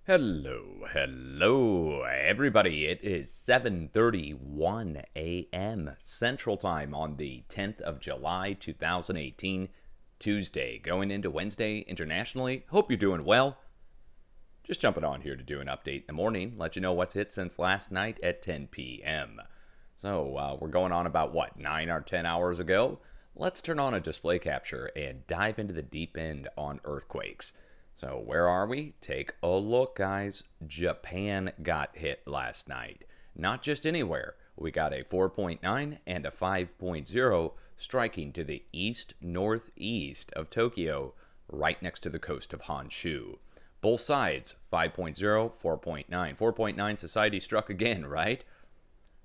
Hello, everybody. It is 7:31 a.m. Central Time on the 10th of July, 2018, Tuesday, going into Wednesday internationally. Hope you're doing well. Just jumping on here to do an update in the morning, let you know what's hit since last night at 10 p.m. So we're going on about, 9 or 10 hours ago? Let's turn on a display capture and dive into the deep end on earthquakes. So where are we? Take a look, guys. Japan got hit last night. Not just anywhere. We got a 4.9 and a 5.0 striking to the east-northeast of Tokyo, right next to the coast of Honshu. Both sides, 5.0, 4.9. 4.9 society struck again, right?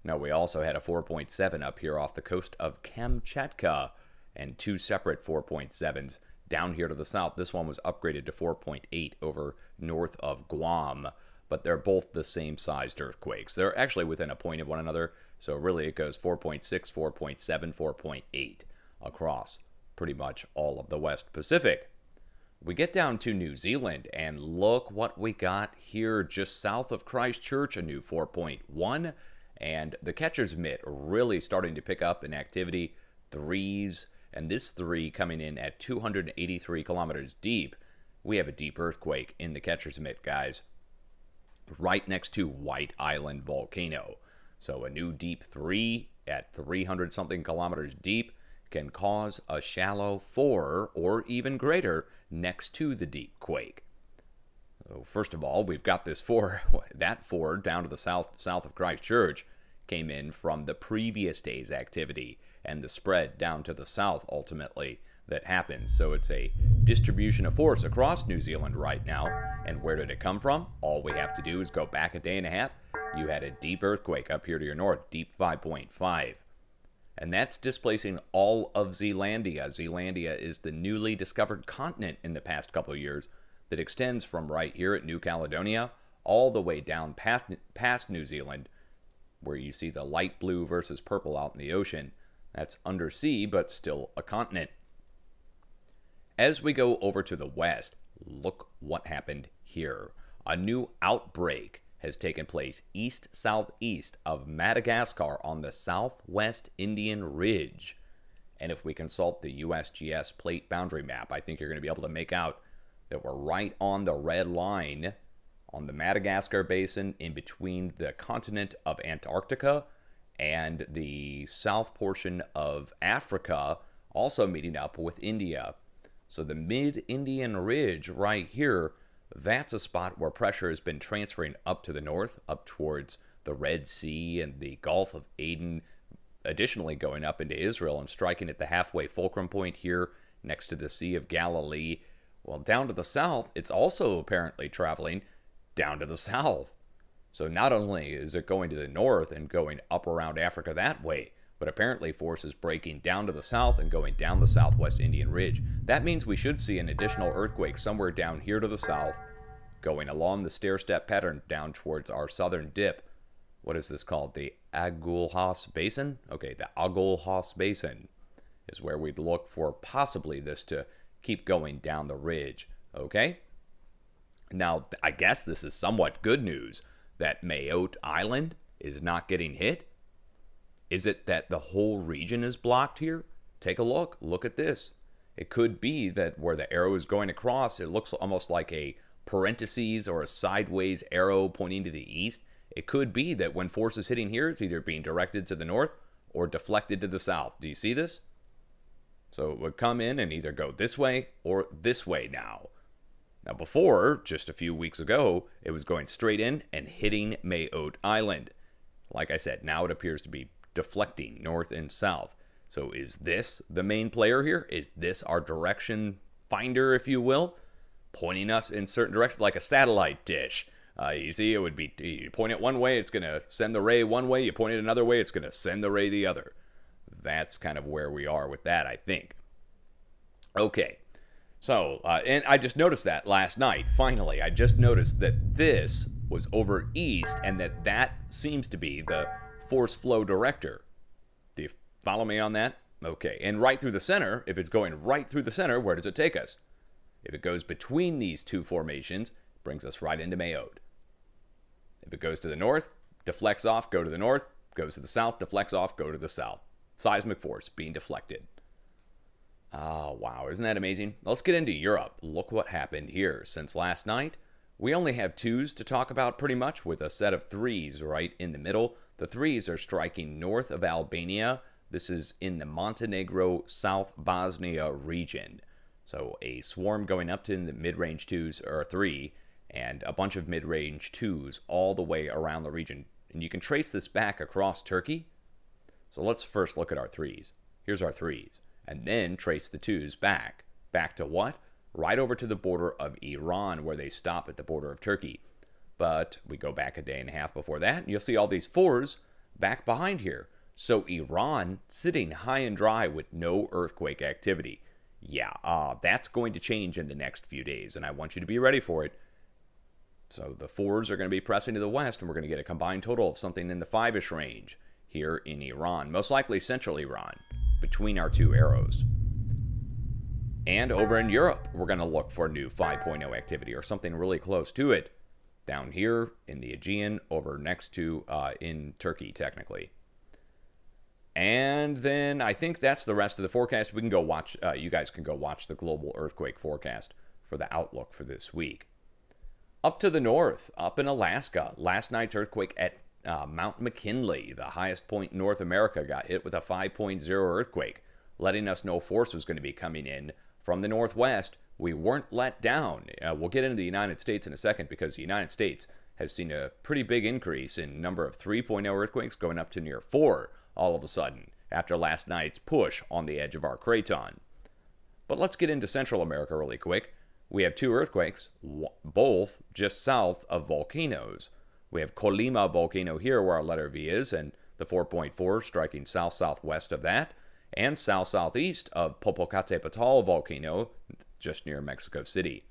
No, we also had a 4.7 up here off the coast of Kamchatka, and two separate 4.7s down here to the south. This one was upgraded to 4.8 over north of Guam, but they're both the same sized earthquakes. They're actually within a point of one another, so really it goes 4.6, 4.7, 4.8 across pretty much all of the West Pacific. We get down to New Zealand, and look what we got here just south of Christchurch, a new 4.1, and the catcher's mitt really starting to pick up in activity, threes. And this 3 coming in at 283 kilometers deep. We have a deep earthquake in the catcher's mitt, guys, right next to White Island volcano. So a new deep 3 at 300-something kilometers deep can cause a shallow 4 or even greater next to the deep quake. So first of all, we've got this 4. That 4 down to the south of Christchurch came in from the previous day's activity and the spread down to the south ultimately that happens. So it's a distribution of force across New Zealand right now. And where did it come from? All we have to do is go back a day and a half. You had a deep earthquake up here to your north, deep 5.5. And that's displacing all of Zealandia. Zealandia is the newly discovered continent in the past couple of years that extends from right here at New Caledonia all the way down past New Zealand, where you see the light blue versus purple out in the ocean. That's undersea, but still a continent. As we go over to the west, look what happened here. A new outbreak has taken place east-southeast of Madagascar on the southwest Indian Ridge. And if we consult the USGS plate boundary map, I think you're going to be able to make out that we're right on the red line on the Madagascar Basin in between the continent of Antarctica and the south portion of Africa, also meeting up with India. So the mid-Indian Ridge right here, that's a spot where pressure has been transferring up to the north, up towards the Red Sea and the Gulf of Aden, additionally going up into Israel and striking at the halfway fulcrum point here next to the Sea of Galilee. Well, down to the south, it's also apparently traveling down to the south. So not only is it going to the north and going up around Africa that way, but apparently forces breaking down to the south and going down the southwest Indian Ridge. That means we should see an additional earthquake somewhere down here to the south, going along the stair-step pattern down towards our southern dip. What is this called? The Agulhas Basin? Okay, the Agulhas Basin is where we'd look for possibly this to keep going down the ridge. Okay? Now, I guess this is somewhat good news that Mayotte Island is not getting hit. Is it that the whole region is blocked here? Take a look. Look at this. It could be that where the arrow is going across, it looks almost like a parentheses or a sideways arrow pointing to the east. It could be that when force is hitting here, it's either being directed to the north or deflected to the south. Do you see this? So it would come in and either go this way or this way now. Now before, just a few weeks ago, it was going straight in and hitting Mayotte Island. Like I said, now it appears to be deflecting north and south. So is this the main player here? Is this our direction finder, if you will? Pointing us in certain directions, like a satellite dish. You see, it would be, you point it one way, it's going to send the ray one way. You point it another way, it's going to send the ray the other. That's kind of where we are with that, I think. Okay. So, and I just noticed that last night, finally. I just noticed that this was over east and that seems to be the force flow director. Do you follow me on that? Okay, and right through the center, if it's going right through the center, where does it take us? If it goes between these two formations, brings us right into Mayotte. If it goes to the north, deflects off, go to the north. Goes to the south, deflects off, go to the south. Seismic force being deflected. Oh, wow. Isn't that amazing? Let's get into Europe. Look what happened here. Since last night, we only have 2s to talk about pretty much, with a set of 3s right in the middle. The 3s are striking north of Albania. This is in the Montenegro, South Bosnia region. So a swarm going up to the mid-range 2s, or 3, and a bunch of mid-range 2s all the way around the region. And you can trace this back across Turkey. So let's first look at our 3s. Here's our 3s. And then trace the 2s back. Back to what? Right over to the border of Iran, where they stop at the border of Turkey. But we go back a day and a half before that, and you'll see all these 4s back behind here. So Iran sitting high and dry with no earthquake activity. Yeah, that's going to change in the next few days, and I want you to be ready for it. So the 4s are going to be pressing to the west, and we're going to get a combined total of something in the 5-ish range here in Iran. Most likely central Iran, between our 2 arrows. And over in Europe, we're going to look for new 5.0 activity, or something really close to it. Down here in the Aegean, over next to, in Turkey, technically. And then I think that's the rest of the forecast. We can go watch, you guys can go watch the global earthquake forecast for the outlook for this week. Up to the north, up in Alaska, last night's earthquake at Mount McKinley, the highest point in North America, got hit with a 5.0 earthquake, letting us know force was going to be coming in from the northwest. We weren't let down. We'll get into the United States in a second, because the United States has seen a pretty big increase in number of 3.0 earthquakes, going up to near 4 all of a sudden after last night's push on the edge of our craton. But let's get into Central America really quick. We have 2 earthquakes, both just south of volcanoes. We have Colima volcano here, where our letter V is, and the 4.4 striking south-southwest of that, and south-southeast of Popocatépetl volcano, just near Mexico City,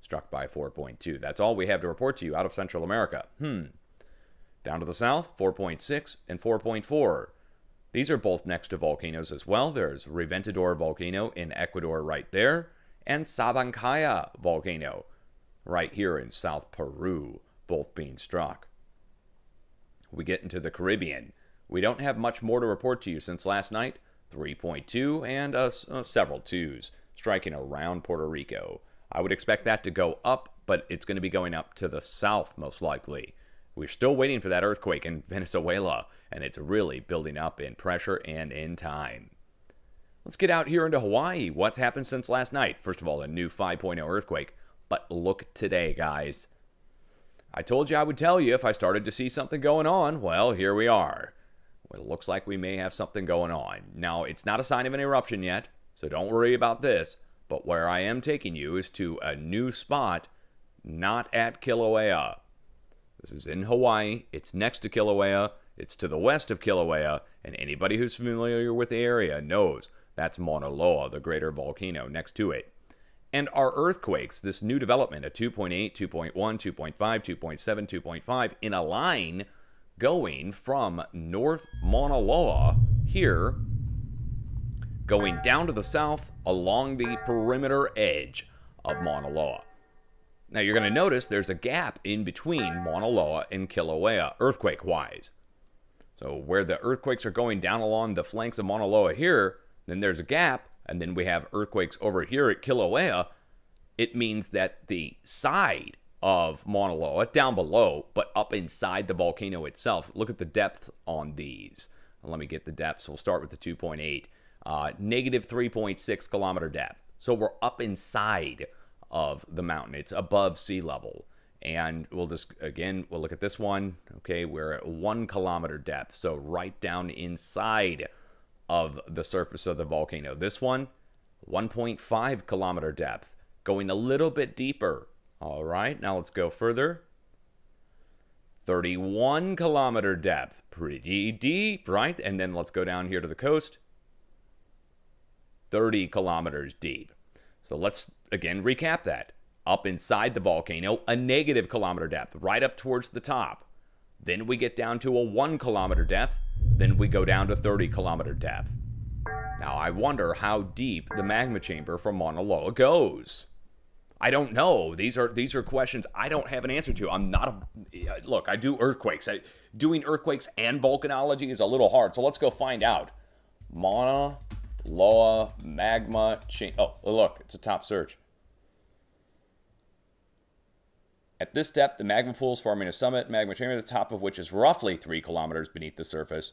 struck by 4.2. That's all we have to report to you out of Central America. Down to the south, 4.6 and 4.4. These are both next to volcanoes as well. There's Reventador volcano in Ecuador right there, and Sabancaya volcano right here in South Peru, both being struck. We get into the Caribbean. We don't have much more to report to you since last night. 3.2 and several 2s striking around Puerto Rico. I would expect that to go up, but it's going to be going up to the south most likely. We're still waiting for that earthquake in Venezuela, and it's really building up in pressure and in time. Let's get out here into Hawaii. What's happened since last night? First of all, a new 5.0 earthquake. But look today, guys. I told you I would tell you if I started to see something going on. Well, here we are. It looks like we may have something going on. Now, it's not a sign of an eruption yet, so don't worry about this. But where I am taking you is to a new spot, not at Kilauea. This is in Hawaii. It's next to Kilauea. It's to the west of Kilauea. And anybody who's familiar with the area knows that's Mauna Loa, the greater volcano next to it. And our earthquakes, this new development, a 2.8, 2.1, 2.5, 2.7, 2.5, in a line going from North Mauna Loa here, going down to the south along the perimeter edge of Mauna Loa. Now you're going to notice there's a gap in between Mauna Loa and Kilauea, earthquake-wise. So where the earthquakes are going down along the flanks of Mauna Loa here, then there's a gap, and then we have earthquakes over here at Kilauea. It means that the side of Mauna Loa, down below, but up inside the volcano itself, look at the depth on these. Let me get the depths. We'll start with the 2.8. Negative 3.6 kilometer depth. So we're up inside of the mountain. It's above sea level. And we'll just, again, we'll look at this one. Okay, we're at 1 kilometer depth. So right down inside of the surface of the volcano. This one, 1.5 kilometer depth, going a little bit deeper. All right, now let's go further. 31 kilometer depth, pretty deep, right? And then let's go down here to the coast. 30 kilometers deep. So let's, again, recap that. Up inside the volcano, a negative kilometer depth, right up towards the top. Then we get down to a 1 kilometer depth. Then we go down to 30 kilometer depth. Now, I wonder how deep the magma chamber from Mauna Loa goes. I don't know. These are questions I don't have an answer to. I'm not a look. I do earthquakes. Doing earthquakes and volcanology is a little hard. So let's go find out. Mauna Loa magma change. Oh, look, it's a top search. At this depth, the magma pool is forming a summit magma chamber, the top of which is roughly 3 kilometers beneath the surface.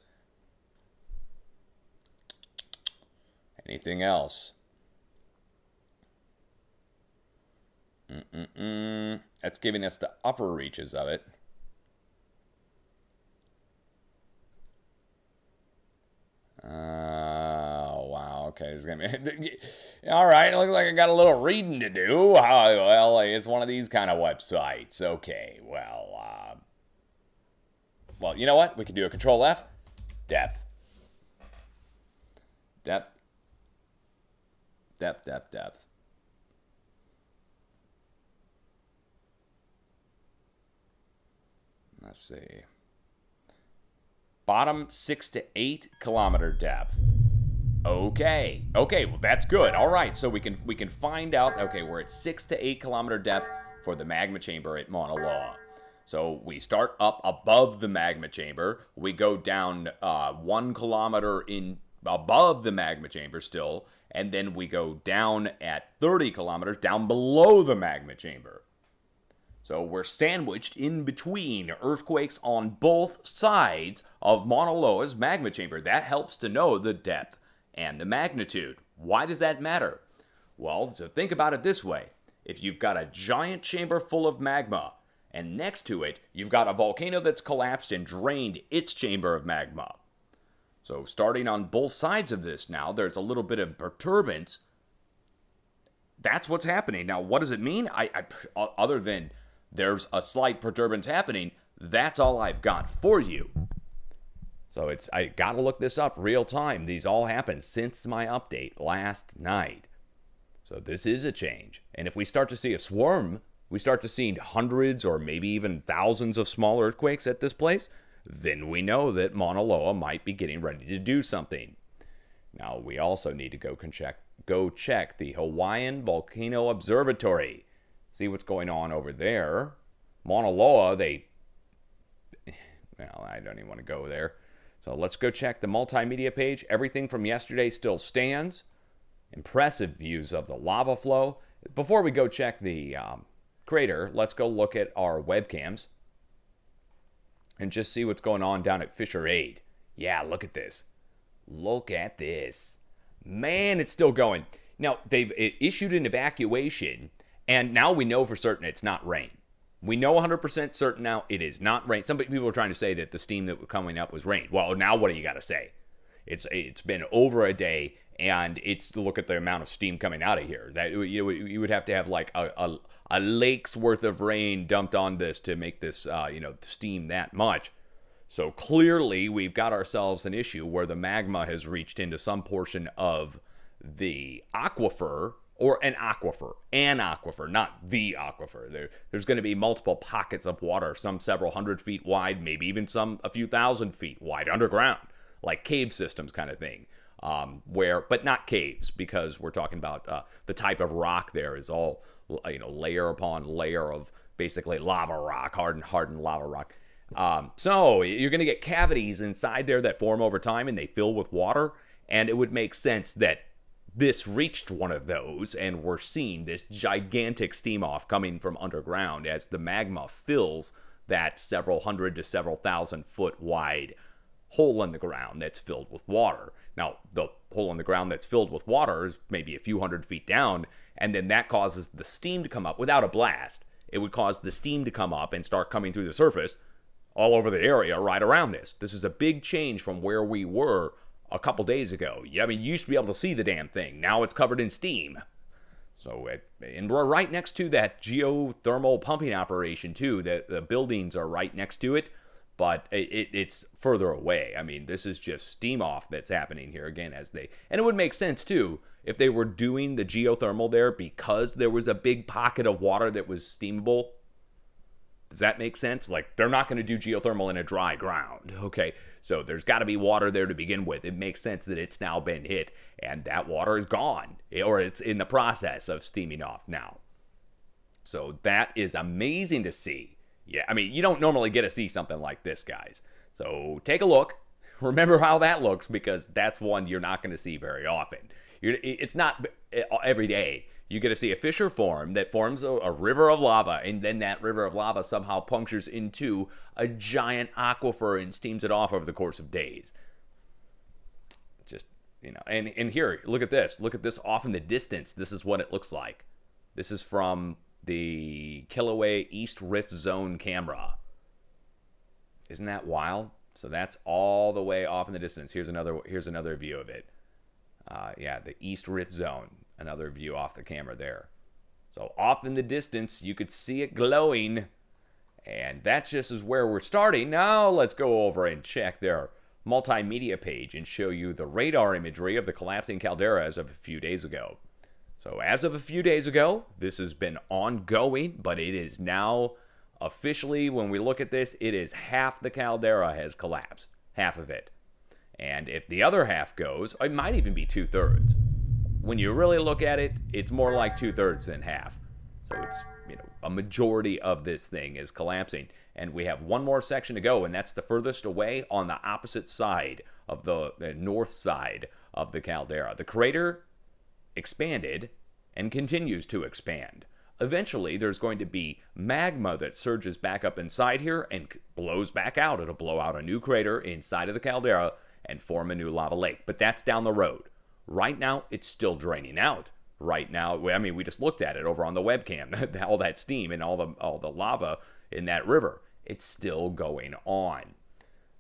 Anything else? That's giving us the upper reaches of it. Wow. Okay, there's gonna be. All right, it looks like I got a little reading to do. Well, it's one of these kind of websites. Okay, well, you know what? We can do a Control F. Depth. Depth. Depth, depth, depth. Let's see. Bottom 6 to 8 kilometer depth. Okay. Okay, well that's good. All right, so we can find out. Okay, we're at 6 to 8 kilometer depth for the magma chamber at Mauna Loa. So we start up above the magma chamber. We go down 1 kilometer in above the magma chamber still, and then we go down at 30 kilometers down below the magma chamber. So we're sandwiched in between earthquakes on both sides of Mauna Loa's magma chamber. That helps to know the depth and the magnitude. Why does that matter? Well, so think about it this way. If you've got a giant chamber full of magma, and next to it, you've got a volcano that's collapsed and drained its chamber of magma. So starting on both sides of this now, there's a little bit of perturbance. That's what's happening. Now, what does it mean? Other than there's a slight perturbance happening, that's all I've got for you. So I got to look this up real time. These all happened since my update last night. So this is a change. And if we start to see a swarm, we start to see hundreds or maybe even thousands of small earthquakes at this place, then we know that Mauna Loa might be getting ready to do something. Now, we also need to go check the Hawaiian Volcano Observatory. See what's going on over there. Mauna Loa, well, I don't even want to go there. So let's go check the multimedia page. Everything from yesterday still stands. Impressive views of the lava flow. Before we go check the crater, let's go look at our webcams and just see what's going on down at Fissure 8. Yeah, look at this. Look at this. Man, it's still going. Now, they've issued an evacuation, and now we know for certain it's not rain. We know 100% certain now it is not rain. Some people are trying to say that the steam that was coming up was rain. Well, now what do you got to say? It's been over a day, and look at the amount of steam coming out of here. That you would have to have like a lake's worth of rain dumped on this to make this steam that much. So clearly we've got ourselves an issue where the magma has reached into some portion of the aquifer, or an aquifer, not the aquifer. There's going to be multiple pockets of water, some several hundred feet wide, maybe even some a few thousand feet wide underground, like cave systems kind of thing. But not caves, because we're talking about the type of rock there is all layer upon layer of basically lava rock, hardened lava rock. So you're going to get cavities inside there that form over time, and they fill with water, and it would make sense that this reached one of those, and we're seeing this gigantic steam off coming from underground as the magma fills that several hundred to several thousand foot wide hole in the ground that's filled with water. Now, the hole in the ground that's filled with water is maybe a few hundred feet down, and then that causes the steam to come up without a blast. It would cause the steam to come up and start coming through the surface all over the area right around this. This is a big change from where we were a couple days ago. I mean, you used to be able to see the damn thing. Now it's covered in steam. So, and we're right next to that geothermal pumping operation, too. The buildings are right next to it, but it's further away. I mean, this is just steam off that's happening here again and it would make sense, too, if they were doing the geothermal there because there was a big pocket of water that was steamable. Does that make sense? Like, they're not going to do geothermal in a dry ground, okay? So there's got to be water there to begin with. It makes sense that it's now been hit, and that water is gone, or it's in the process of steaming off now. So that is amazing to see. Yeah, I mean, you don't normally get to see something like this, guys. So take a look. Remember how that looks, because that's one you're not going to see very often. It's not every day you get to see a fissure form that forms a river of lava, and then that river of lava somehow punctures into a giant aquifer and steams it off over the course of days. Just, you know, and here, look at this. Look at this off in the distance. This is what it looks like. This is from the Kilauea East Rift Zone camera. Isn't that wild? So that's all the way off in the distance. Here's another view of it. Yeah, the East Rift Zone. Another view off the camera there. So off in the distance, you could see it glowing. And that just is where we're starting. Now let's go over and check their multimedia page and show you the radar imagery of the collapsing caldera as of a few days ago. So as of a few days ago, this has been ongoing, but it is now officially, when we look at this, it is half the caldera has collapsed. Half of it. And if the other half goes, it might even be 2/3. When you really look at it, it's more like 2/3 than half. So it's, you know, a majority of this thing is collapsing. And we have one more section to go, and that's the furthest away on the opposite side of the north side of the caldera. The crater expanded and continues to expand. Eventually, there's going to be magma that surges back up inside here and blows back out. It'll blow out a new crater inside of the caldera and form a new lava lake. But that's down the road. Right now, it's still draining out. Right now, I mean, we just looked at it over on the webcam. All that steam and all the lava in that river. It's still going on.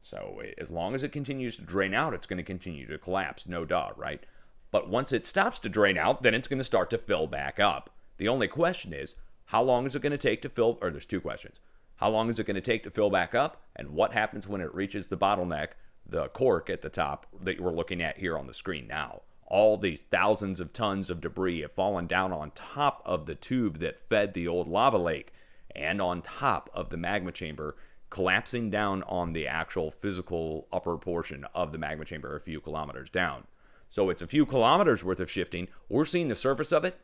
So as long as it continues to drain out, it's going to continue to collapse. No doubt, right? But once it stops to drain out, then it's going to start to fill back up. The only question is, how long is it going to take to fill, or there's two questions. How long is it going to take to fill back up, and what happens when it reaches the bottleneck, the cork at the top that we're looking at here on the screen now? All these thousands of tons of debris have fallen down on top of the tube that fed the old lava lake and on top of the magma chamber, collapsing down on the actual physical upper portion of the magma chamber a few kilometers down. So it's a few kilometers worth of shifting. We're seeing the surface of it.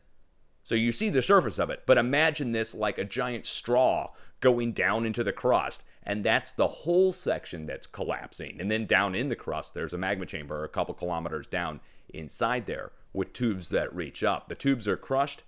So you see the surface of it, but imagine this like a giant straw going down into the crust, and that's the whole section that's collapsing. And then down in the crust, there's a magma chamber a couple kilometers down inside there with tubes that reach up. The tubes are crushed,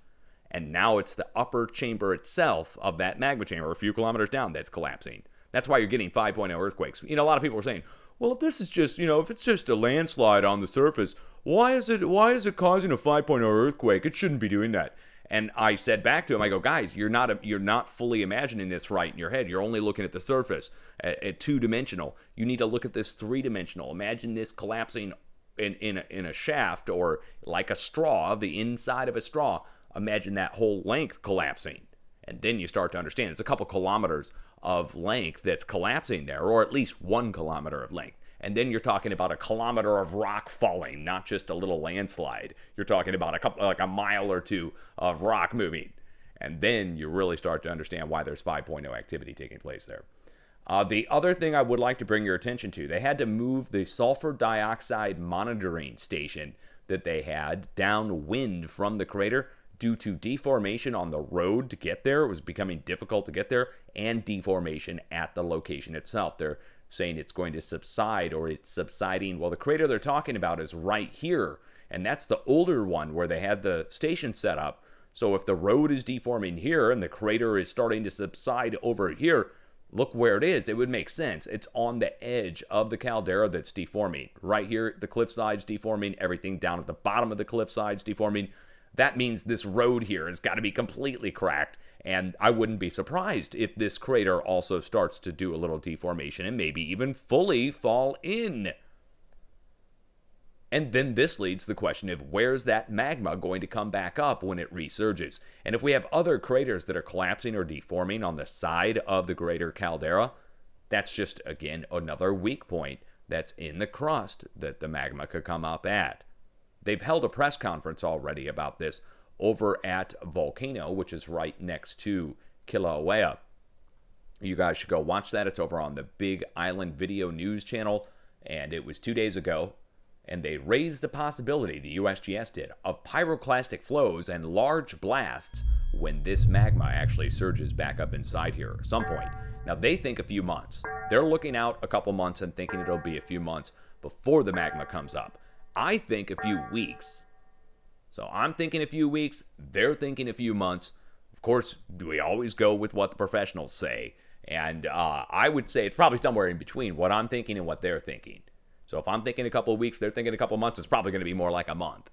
and now it's the upper chamber itself of that magma chamber a few kilometers down that's collapsing. That's why you're getting 5.0 earthquakes. You know, a lot of people are saying, well, if this is just, you know, if it's just a landslide on the surface, why is it causing a 5.0 earthquake? It shouldn't be doing that. And I said back to him, I go, guys, you're not fully imagining this right in your head. You're only looking at the surface, at two-dimensional. You need to look at this three-dimensional. Imagine this collapsing in a shaft, or like a straw, the inside of a straw. Imagine that whole length collapsing. And then you start to understand it's a couple kilometers of length that's collapsing there, or at least 1 kilometer of length. And then you're talking about a kilometer of rock falling, not just a little landslide. You're talking about like a mile or two of rock moving. And then you really start to understand why there's 5.0 activity taking place there. The other thing I would like to bring your attention to, they had to move the sulfur dioxide monitoring station that they had downwind from the crater due to deformation on the road to get there. It was becoming difficult to get there, and deformation at the location itself. They're saying it's going to subside, or it's subsiding. Well, the crater they're talking about is right here, and that's the older one where they had the station set up. So if the road is deforming here and the crater is starting to subside over here, look where it is. It would make sense. It's on the edge of the caldera that's deforming. Right here, the cliffside's deforming. Everything down at the bottom of the cliffside's deforming. That means this road here has got to be completely cracked. And I wouldn't be surprised if this crater also starts to do a little deformation and maybe even fully fall in. And then this leads to the question of, where's that magma going to come back up when it resurges? And if we have other craters that are collapsing or deforming on the side of the greater caldera, that's just, again, another weak point that's in the crust that the magma could come up at. They've held a press conference already about this over at Volcano, which is right next to Kilauea. You guys should go watch that. It's over on the Big Island Video News channel, and it was 2 days ago. and they raised the possibility, the USGS did, of pyroclastic flows and large blasts when this magma actually surges back up inside here at some point. Now, they think a few months. They're looking out a couple months and thinking it'll be a few months before the magma comes up. I think a few weeks. So I'm thinking a few weeks. They're thinking a few months. Of course, we always go with what the professionals say. And I would say it's probably somewhere in between what I'm thinking and what they're thinking. So if I'm thinking a couple of weeks, they're thinking a couple of months, it's probably going to be more like a month.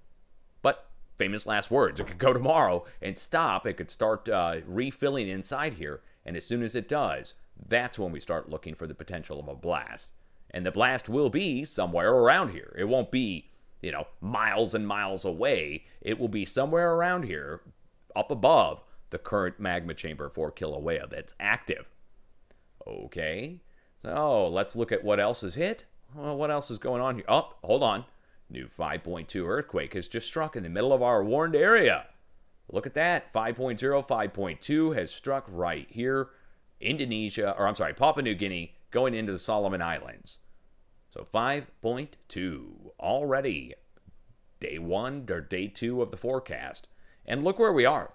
But famous last words, it could go tomorrow and stop. It could start refilling inside here. And as soon as it does, that's when we start looking for the potential of a blast. And the blast will be somewhere around here. It won't be, you know, miles and miles away. It will be somewhere around here, up above the current magma chamber for Kilauea that's active. Okay, so let's look at what else is hit. Well, what else is going on here? Oh, hold on. New 5.2 earthquake has just struck in the middle of our warned area. Look at that. 5.0, 5.2 has struck right here. Indonesia, or I'm sorry, Papua New Guinea going into the Solomon Islands. So 5.2 already. Day 1 or day 2 of the forecast. And look where we are.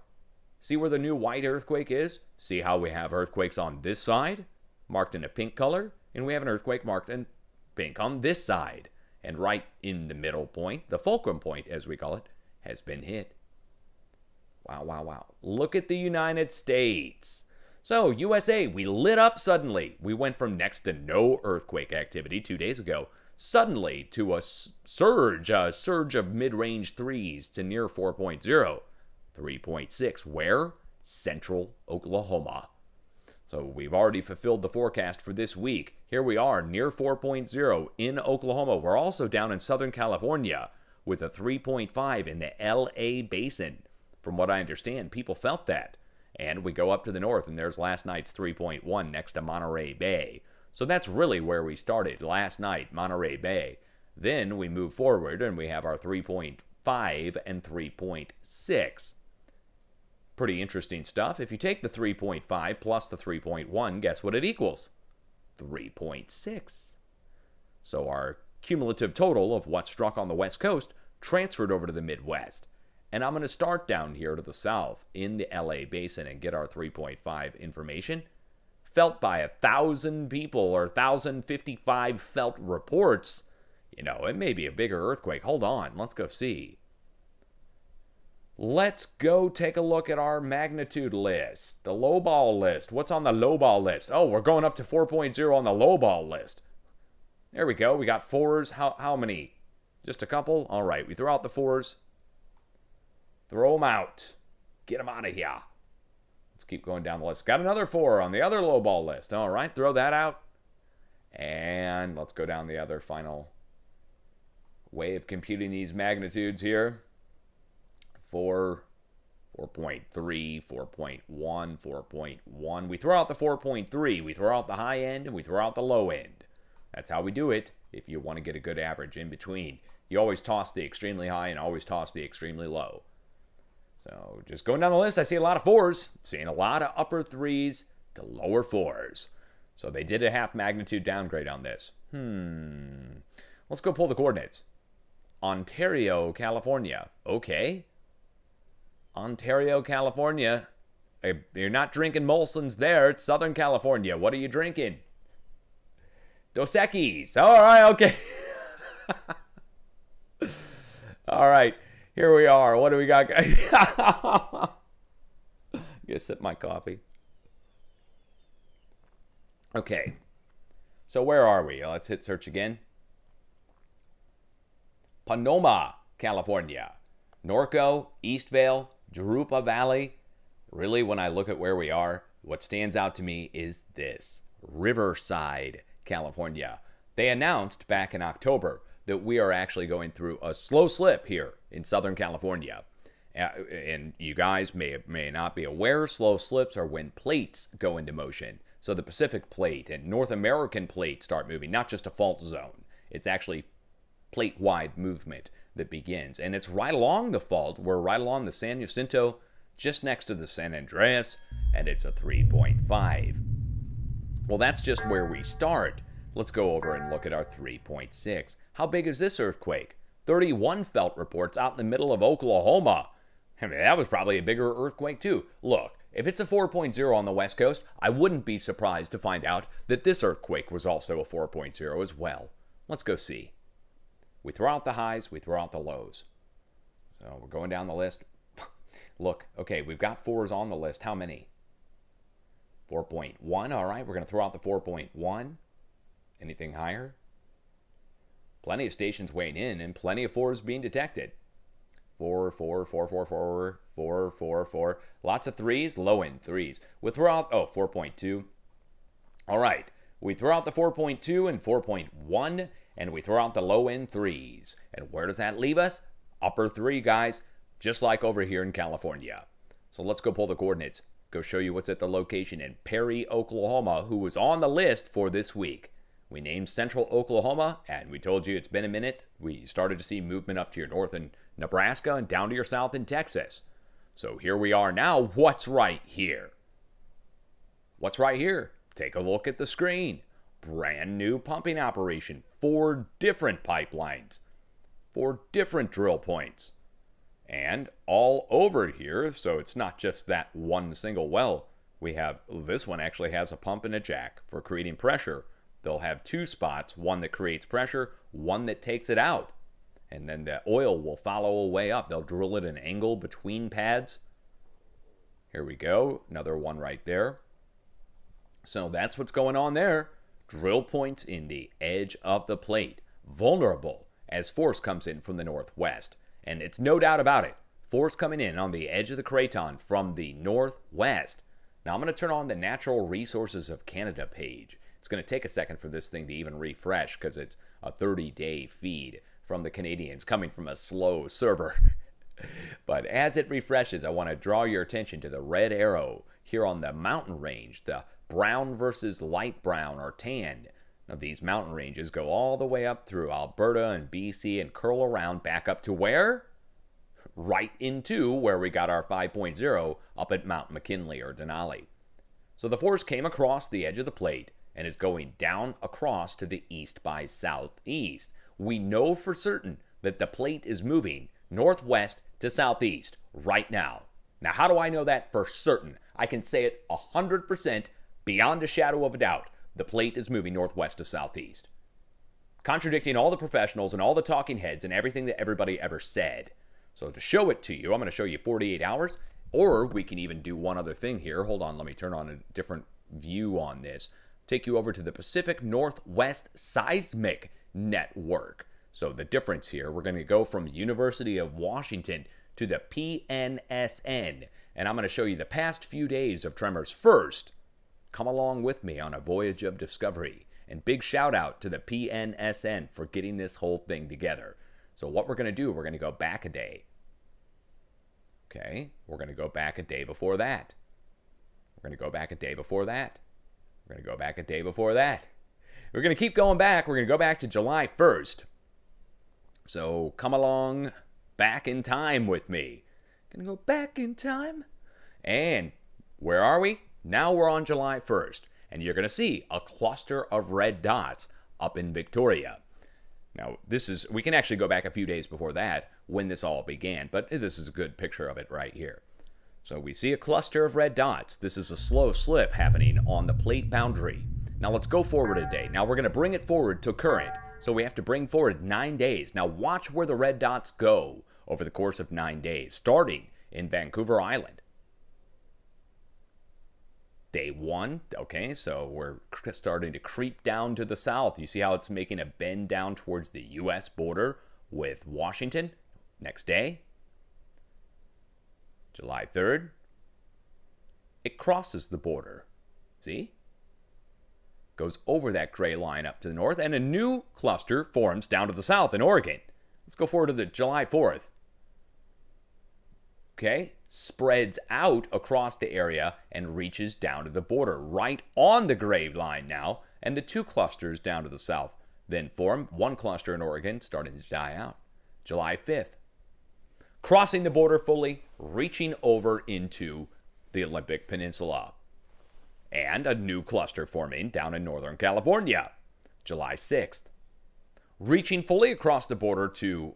See where the new white earthquake is? See how we have earthquakes on this side, marked in a pink color, and we have an earthquake marked in pink on this side. And right in the middle point, the fulcrum point, as we call it, has been hit. Wow, wow, wow. Look at the United States. So, USA, we lit up suddenly. We went from next to no earthquake activity 2 days ago, suddenly to a surge of mid-range 3s to near 4.0. 3.6. Where? Central Oklahoma. So we've already fulfilled the forecast for this week. Here we are, near 4.0 in Oklahoma. We're also down in Southern California with a 3.5 in the LA basin. From what I understand, people felt that. And we go up to the north, and there's last night's 3.1 next to Monterey Bay. So that's really where we started last night, Monterey Bay. Then we move forward, and we have our 3.5 and 3.6. Pretty interesting stuff. If you take the 3.5 plus the 3.1, guess what it equals? 3.6. So our cumulative total of what struck on the West Coast transferred over to the Midwest. And I'm going to start down here to the south in the LA basin and get our 3.5 information. Felt by 1,000 people, or 1,055 felt reports. You know, it may be a bigger earthquake. Hold on, let's go see. Let's go take a look at our magnitude list, the lowball list. What's on the lowball list? Oh, we're going up to 4.0 on the lowball list. There we go. We got 4s. How many? Just a couple? All right, we throw out the 4s. Throw them out. Get them out of here. Let's keep going down the list. Got another 4 on the other lowball list. All right, throw that out. And let's go down the other final way of computing these magnitudes here. 4, 4.3, 4.1, 4.1. We throw out the 4.3. We throw out the high end, and we throw out the low end. That's how we do it if you want to get a good average in between. You always toss the extremely high and always toss the extremely low. So just going down the list, I see a lot of 4s. Seeing a lot of upper 3s to lower 4s. So they did a half magnitude downgrade on this. Let's go pull the coordinates. Ontario, California. Okay. Ontario, California. You're not drinking Molson's there. It's Southern California. What are you drinking? Dos Equis. All right, okay. All right, here we are. What do we got? Gonna sip my coffee. Okay, so where are we? Let's hit search again. Sonoma, California. Norco, Eastvale, Jurupa Valley. Really, when I look at where we are, what stands out to me is this. Riverside, California. They announced back in October that we are actually going through a slow slip here in Southern California. And you guys may not be aware, slow slips are when plates go into motion. So the Pacific plate and North American plate start moving, not just a fault zone. It's actually plate-wide movement that begins. And it's right along the fault. We're right along the San Jacinto, just next to the San Andreas, and it's a 3.5. Well, that's just where we start. Let's go over and look at our 3.6. How big is this earthquake? 31 felt reports out in the middle of Oklahoma. I mean, that was probably a bigger earthquake too. Look, if it's a 4.0 on the West Coast, I wouldn't be surprised to find out that this earthquake was also a 4.0 as well. Let's go see. We throw out the highs, we throw out the lows. So we're going down the list. Look, okay, we've got 4s on the list. How many? 4.1. All right, we're going to throw out the 4.1. Anything higher? Plenty of stations weighing in and plenty of 4s being detected. 4, 4, 4, 4, 4, 4, 4, 4. Lots of 3s, low end 3s. We throw out, 4.2. All right, we throw out the 4.2 and 4.1, and we throw out the low end 3s. And where does that leave us? Upper 3, guys, just like over here in California. So let's go pull the coordinates. Go show you what's at the location in Perry, Oklahoma, who was on the list for this week. We named Central Oklahoma, and we told you it's been a minute. We started to see movement up to your north in Nebraska and down to your south in Texas. So here we are now. What's right here? What's right here? Take a look at the screen. Brand new pumping operation. 4 different pipelines. 4 different drill points. And all over here, so it's not just that one single well. We have, this one actually has a pump and a jack for creating pressure. They'll have 2 spots, one that creates pressure, one that takes it out. And then the oil will follow a way up. They'll drill it an angle between pads. Here we go. Another one right there. So that's what's going on there. Drill points in the edge of the plate. Vulnerable as force comes in from the northwest. And it's no doubt about it. Force coming in on the edge of the craton from the northwest. Now I'm going to turn on the Natural Resources of Canada page. It's going to take a second for this thing to even refresh because it's a 30-day feed from the Canadians coming from a slow server. But as it refreshes, I want to draw your attention to the red arrow here on the mountain range, the brown versus light brown or tan. Now these mountain ranges go all the way up through Alberta and BC and curl around back up to where? Right into where we got our 5.0 up at Mount McKinley or Denali. So the force came across the edge of the plate and is going down across to the east by southeast. We know for certain that the plate is moving northwest to southeast right now. Now, how do I know that for certain? I can say it 100% beyond a shadow of a doubt. The plate is moving northwest to southeast. Contradicting all the professionals and all the talking heads and everything that everybody ever said. So to show it to you, I'm going to show you 48 hours, or we can even do one other thing here. Hold on, let me turn on a different view on this. Take you over to the Pacific Northwest Seismic Network. So the difference here, we're going to go from the University of Washington to the PNSN. And I'm going to show you the past few days of tremors. First, come along with me on a voyage of discovery. And big shout out to the PNSN for getting this whole thing together. So what we're going to do, we're going to go back a day. Okay, we're going to go back a day before that. We're going to go back a day before that. We're going to go back a day before that. We're going to keep going back. We're going to go back to July 1st. So come along back in time with me. Going to go back in time. And where are we? Now we're on July 1st. And you're going to see a cluster of red dots up in Victoria. Now, we can actually go back a few days before that when this all began. But this is a good picture of it right here. So we see a cluster of red dots. This is a slow slip happening on the plate boundary. Now let's go forward a day. Now we're going to bring it forward to current. So we have to bring forward 9 days. Now watch where the red dots go over the course of 9 days, starting in Vancouver Island. Day 1, okay, so we're starting to creep down to the south. You see how it's making a bend down towards the U.S. border with Washington? Next day, July 3rd, it crosses the border. See? Goes over that gray line up to the north, and a new cluster forms down to the south in Oregon. Let's go forward to the July 4th. Okay, spreads out across the area and reaches down to the border, right on the gray line now, and the 2 clusters down to the south then form one cluster in Oregon, starting to die out. July 5th, crossing the border fully, reaching over into the Olympic Peninsula. And a new cluster forming down in Northern California. July 6th. Reaching fully across the border to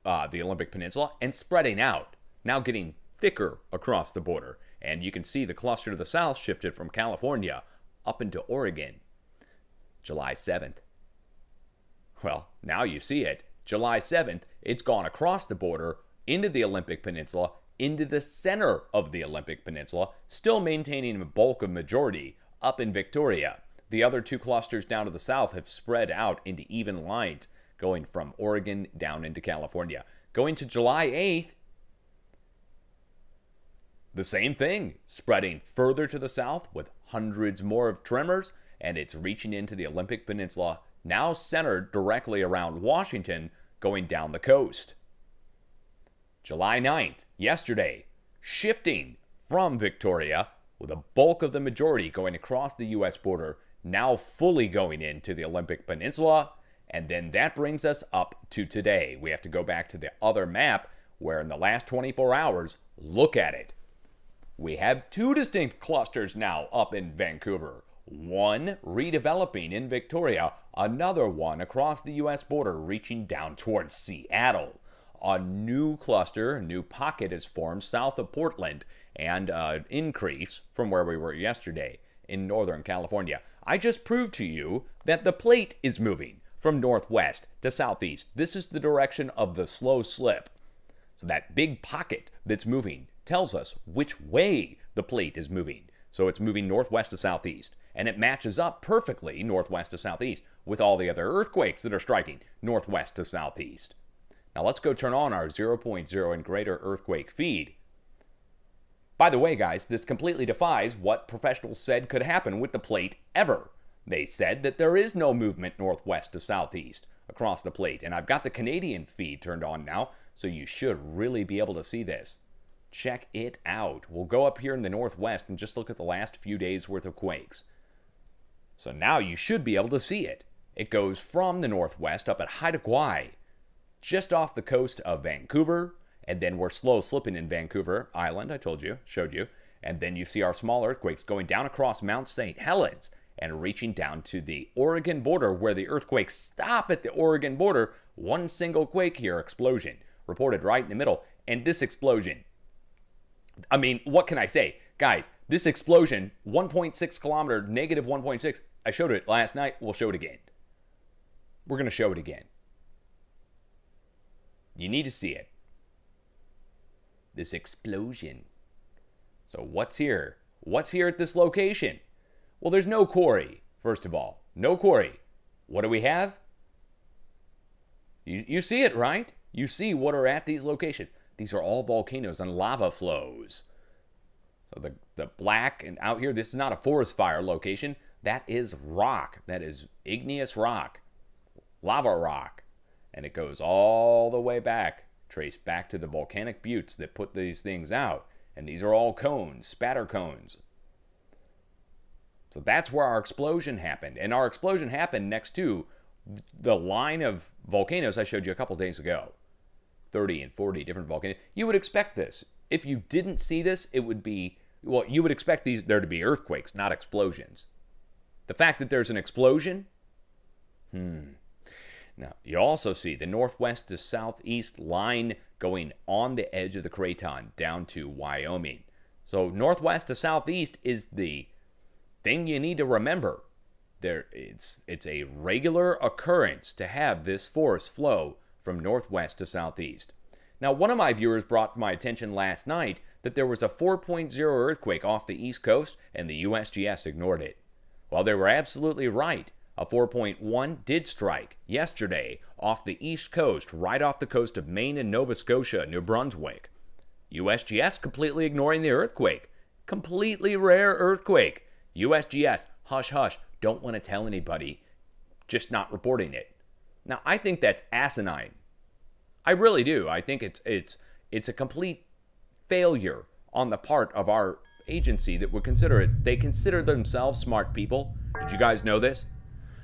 the Olympic Peninsula and spreading out, now getting thicker across the border. And you can see the cluster to the south shifted from California up into Oregon. July 7th. Well, now you see it. July 7th, it's gone across the border into the Olympic Peninsula, into the center of the Olympic Peninsula, still maintaining a bulk of majority up in Victoria. The other two clusters down to the south have spread out into even lines, going from Oregon down into California. Going to July 8th, the same thing, spreading further to the south with hundreds more of tremors, and it's reaching into the Olympic Peninsula, now centered directly around Washington, going down the coast. July 9th, yesterday, shifting from Victoria, with a bulk of the majority going across the U.S. border, now fully going into the Olympic Peninsula, and then that brings us up to today. We have to go back to the other map, where in the last 24 hours, look at it. We have two distinct clusters now up in Vancouver. One redeveloping in Victoria, another one across the U.S. border reaching down towards Seattle. A new cluster, a new pocket is formed south of Portland and increase from where we were yesterday in Northern California. I just proved to you that the plate is moving from northwest to southeast. This is the direction of the slow slip. So that big pocket that's moving tells us which way the plate is moving. So it's moving northwest to southeast. And it matches up perfectly northwest to southeast with all the other earthquakes that are striking northwest to southeast. Now let's go turn on our 0.0 and greater earthquake feed. By the way, guys, this completely defies what professionals said could happen with the plate ever. They said that there is no movement northwest to southeast across the plate. And I've got the Canadian feed turned on now, so you should really be able to see this. Check it out. We'll go up here in the northwest and just look at the last few days worth of quakes. So now you should be able to see it. It goes from the northwest up at Haiti, just off the coast of Vancouver, and then we're slow slipping in Vancouver Island, I told you, showed you, and then you see our small earthquakes going down across Mount St. Helens and reaching down to the Oregon border, where the earthquakes stop at the Oregon border. One single quake here, explosion, reported right in the middle, and this explosion, I mean, what can I say? Guys, this explosion, 1.6 kilometer, negative 1.6, I showed it last night, we'll show it again. We're going to show it again. You need to see it. This explosion. So what's here? What's here at this location? Well, there's no quarry, first of all. No quarry. What do we have? You see it, right? You see what are at these locations. These are all volcanoes and lava flows. So the black and out here, this is not a forest fire location. That is rock. That is igneous rock. Lava rock. And it goes all the way back, traced back to the volcanic buttes that put these things out. And these are all cones, spatter cones. So that's where our explosion happened. And our explosion happened next to the line of volcanoes I showed you a couple days ago. 30 and 40 different volcanoes. You would expect this. If you didn't see this, it would be, well, you would expect there to be earthquakes, not explosions. The fact that there's an explosion, Now, you also see the northwest to southeast line going on the edge of the craton down to Wyoming. So northwest to southeast is the thing you need to remember. It's a regular occurrence to have this force flow from northwest to southeast. Now, one of my viewers brought to my attention last night that there was a 4.0 earthquake off the East Coast and the USGS ignored it. Well, they were absolutely right. A 4.1 did strike yesterday off the East Coast, right off the coast of Maine and Nova Scotia, New Brunswick. USGS completely ignoring the earthquake. Completely rare earthquake. USGS, hush hush, don't want to tell anybody, just not reporting it. Now, I think that's asinine. I really do. I think it's a complete failure on the part of our agency that would consider it. They consider themselves smart people. Did you guys know this?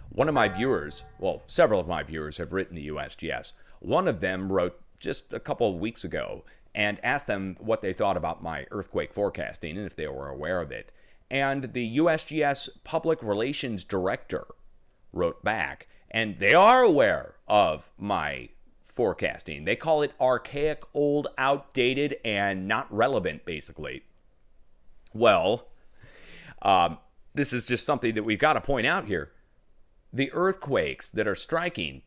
One of my viewers, well, several of my viewers have written the USGS. One of them wrote just a couple of weeks ago and asked them what they thought about my earthquake forecasting and if they were aware of it. And the USGS Public Relations Director wrote back, and they are aware of my forecasting. They call it archaic, old, outdated, and not relevant, basically. Well, this is just something that we've got to point out here. The earthquakes that are striking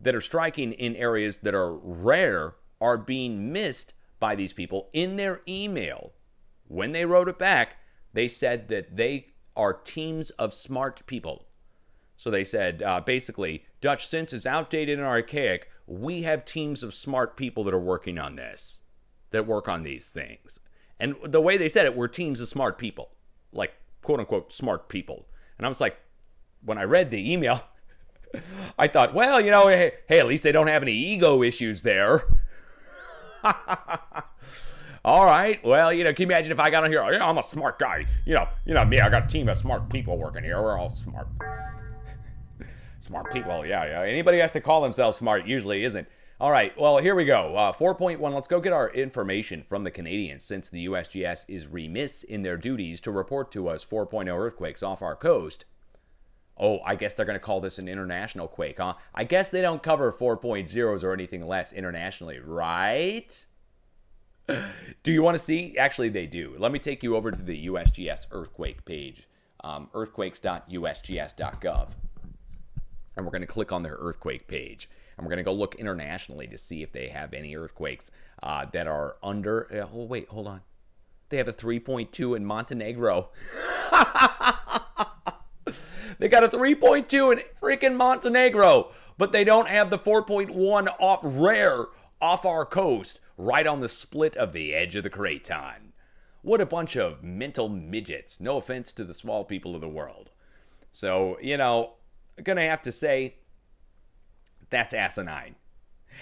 in areas that are rare are being missed by these people in their email. When they wrote it back, they said that they are teams of smart people. So they said, basically, Dutch sense is outdated and archaic. We have teams of smart people that are working on this, that work on these things. And the way they said it, we're teams of smart people, like quote-unquote smart people. And I was like, when I read the email, I thought, well, hey, at least they don't have any ego issues there. All right, well, can you imagine if I got on here, I'm a smart guy. Me, I got a team of smart people working here. We're all smart. Smart people, yeah. Anybody who has to call themselves smart usually isn't. All right, well, here we go. 4.1, let's go get our information from the Canadians since the USGS is remiss in their duties to report to us 4.0 earthquakes off our coast. Oh, I guess they're going to call this an international quake, huh? I guess they don't cover 4.0s or anything less internationally, right? Do you want to see? Actually, they do. Let me take you over to the USGS earthquake page, earthquakes.usgs.gov. And we're going to click on their earthquake page. And we're going to go look internationally to see if they have any earthquakes that are under... oh, wait, hold on. They have a 3.2 in Montenegro. They got a 3.2 in freaking Montenegro. But they don't have the 4.1 off our coast, right on the split of the edge of the craton. What a bunch of mental midgets. No offense to the small people of the world. So, I'm going to have to say that's asinine.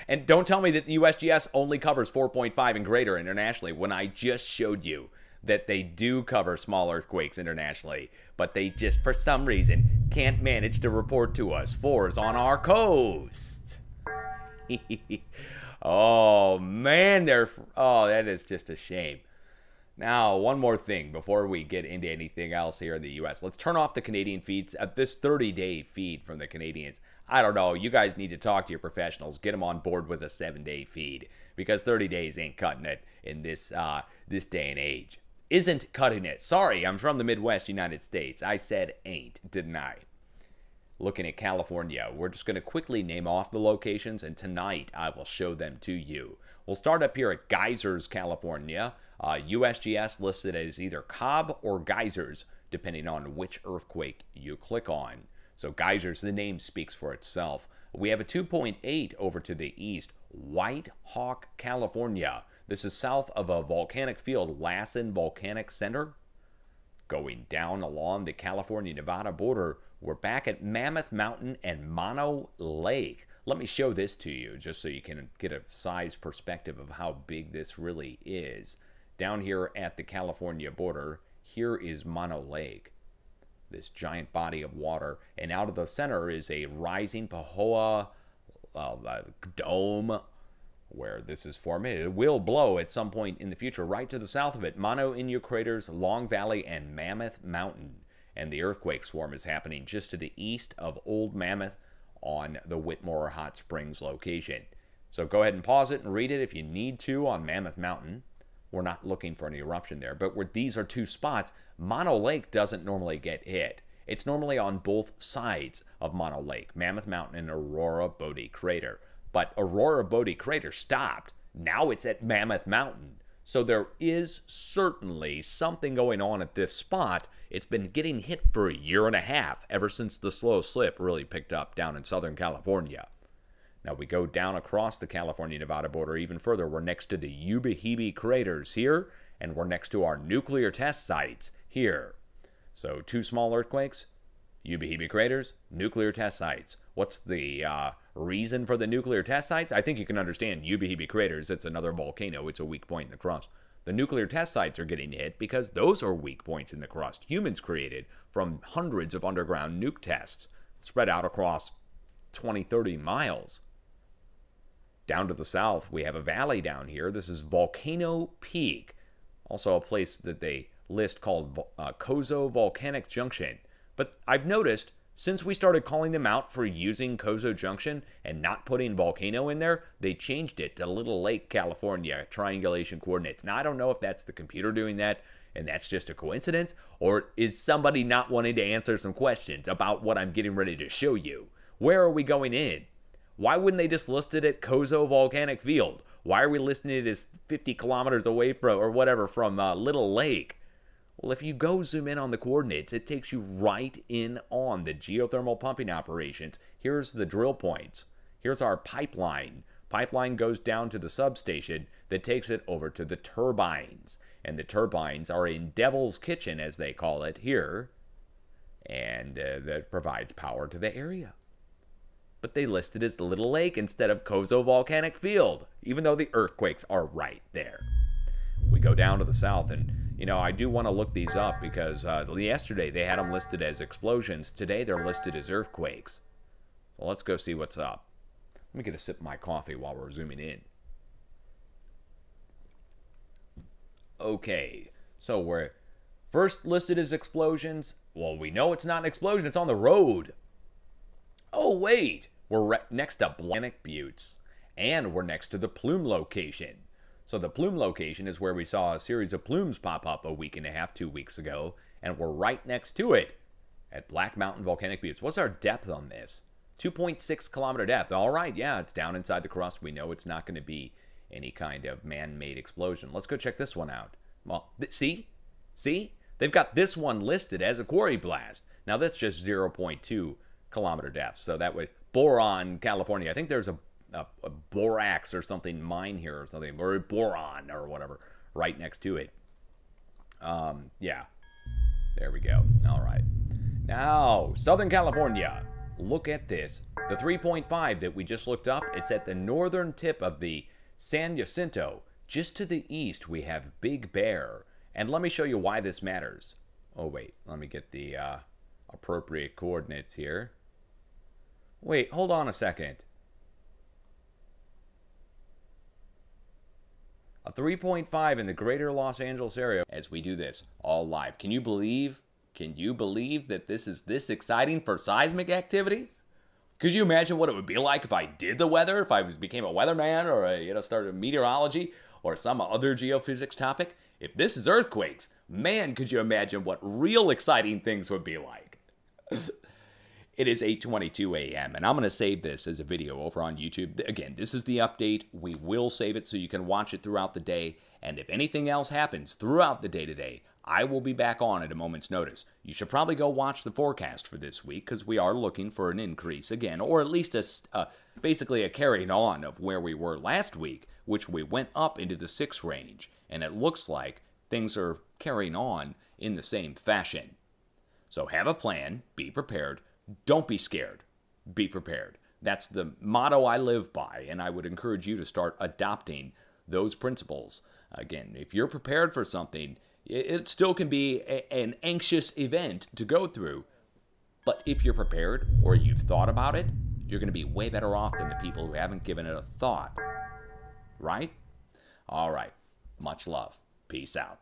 And don't tell me that the USGS only covers 4.5 and greater internationally when I just showed you that they do cover small earthquakes internationally, but they just, for some reason, can't manage to report to us 4s on our coast. Oh, man, that is just a shame. Now, one more thing before we get into anything else here in the U.S. Let's turn off the Canadian feeds. At this 30-day feed from the Canadians, I don't know. You guys need to talk to your professionals. Get them on board with a 7-day feed because 30 days ain't cutting it in this day and age. Isn't cutting it. Sorry, I'm from the Midwest United States. I said ain't, didn't I? Looking at California, we're just going to quickly name off the locations, and tonight I will show them to you. We'll start up here at Geysers, California. USGS listed as either Cobb or Geysers, depending on which earthquake you click on. So Geysers, the name speaks for itself. We have a 2.8 over to the east, White Hawk, California. This is south of a volcanic field, Lassen Volcanic Center. Going down along the California-Nevada border, we're back at Mammoth Mountain and Mono Lake. Let me show this to you just so you can get a size perspective of how big this really is. Down here at the California border, here is Mono Lake, this giant body of water. And out of the center is a rising Pahoa dome where this is formed. It will blow at some point in the future. Right to the south of it, Mono Inyo Craters, Long Valley, and Mammoth Mountain. And the earthquake swarm is happening just to the east of Old Mammoth on the Whitmore Hot Springs location. So go ahead and pause it and read it if you need to on Mammoth Mountain. We're not looking for an eruption there, but where these are two spots, Mono Lake doesn't normally get hit. It's normally on both sides of Mono Lake, Mammoth Mountain and Aurora Bodie Crater. But Aurora Bodie Crater stopped. Now it's at Mammoth Mountain. So there is certainly something going on at this spot. It's been getting hit for a year and a half, ever since the slow slip really picked up down in Southern California. Now we go down across the California-Nevada border even further. We're next to the Yuba-Hibi craters here, and we're next to our nuclear test sites here. So two small earthquakes, Yuba-Hibi craters, nuclear test sites. What's the reason for the nuclear test sites? I think you can understand Yuba-Hibi craters. It's another volcano. It's a weak point in the crust. The nuclear test sites are getting hit because those are weak points in the crust humans created from hundreds of underground nuke tests spread out across 20, 30 miles. Down to the south, we have a valley down here. This is Volcano Peak, also a place that they list called Cozo Volcanic Junction. But I've noticed Since we started calling them out for using Cozo Junction and not putting volcano in there, they changed it to Little Lake, California, triangulation coordinates. Now, I don't know if that's the computer doing that and that's just a coincidence, or is somebody not wanting to answer some questions about what I'm getting ready to show you? Where are we going in? Why wouldn't they just list it at Cozo Volcanic Field? Why are we listing it as 50 kilometers away from, or whatever, from Little Lake? Well, if you go zoom in on the coordinates, it takes you right in on the geothermal pumping operations. Here's the drill points. Here's our pipeline. Pipeline goes down to the substation that takes it over to the turbines. And the turbines are in Devil's Kitchen, as they call it here. And that provides power to the area. But they listed it as Little Lake instead of Cozo Volcanic Field, even though the earthquakes are right there. We go down to the south, and I do want to look these up because yesterday they had them listed as explosions. Today they're listed as earthquakes. So let's go see what's up. Let me get a sip of my coffee while we're zooming in. Okay, so we're first listed as explosions. Well, we know it's not an explosion. It's on the road. Oh, wait. We're next to Blantic Buttes, and we're next to the plume location. So the plume location is where we saw a series of plumes pop up a week and a half, 2 weeks ago, and we're right next to it at Black Mountain Volcanic Buttes. What's our depth on this? 2.6 kilometer depth. All right, yeah, it's down inside the crust. We know it's not going to be any kind of man-made explosion. Let's go check this one out. Well, see? They've got this one listed as a quarry blast. Now, that's just 0.2 kilometer depth. So that would, Boron, California. I think there's a borax or something mine here or something, or boron or whatever, right next to it. Yeah. There we go. All right. Now, Southern California. Look at this. The 3.5 that we just looked up, it's at the northern tip of the San Jacinto. Just to the east, we have Big Bear. And let me show you why this matters. Oh, wait. Let me get the appropriate coordinates here. Wait, hold on a second. A 3.5 in the greater Los Angeles area as we do this all live. Can you believe that this is this exciting for seismic activity? Could you imagine what it would be like if I did the weather, if I became a weatherman or started meteorology or some other geophysics topic? If this is earthquakes, man, could you imagine what real exciting things would be like? It is 8:22 a.m. and I'm going to save this as a video over on YouTube. Again, this is the update. We will save it so you can watch it throughout the day. And if anything else happens throughout the day today, I will be back on at a moment's notice. You should probably go watch the forecast for this week because we are looking for an increase again, or at least basically a carrying on of where we were last week, which we went up into the 6 range. And it looks like things are carrying on in the same fashion. So have a plan, be prepared. Don't be scared. Be prepared. That's the motto I live by, and I would encourage you to start adopting those principles. Again, if you're prepared for something, it still can be an anxious event to go through. But if you're prepared or you've thought about it, you're going to be way better off than the people who haven't given it a thought. Right? All right. Much love. Peace out.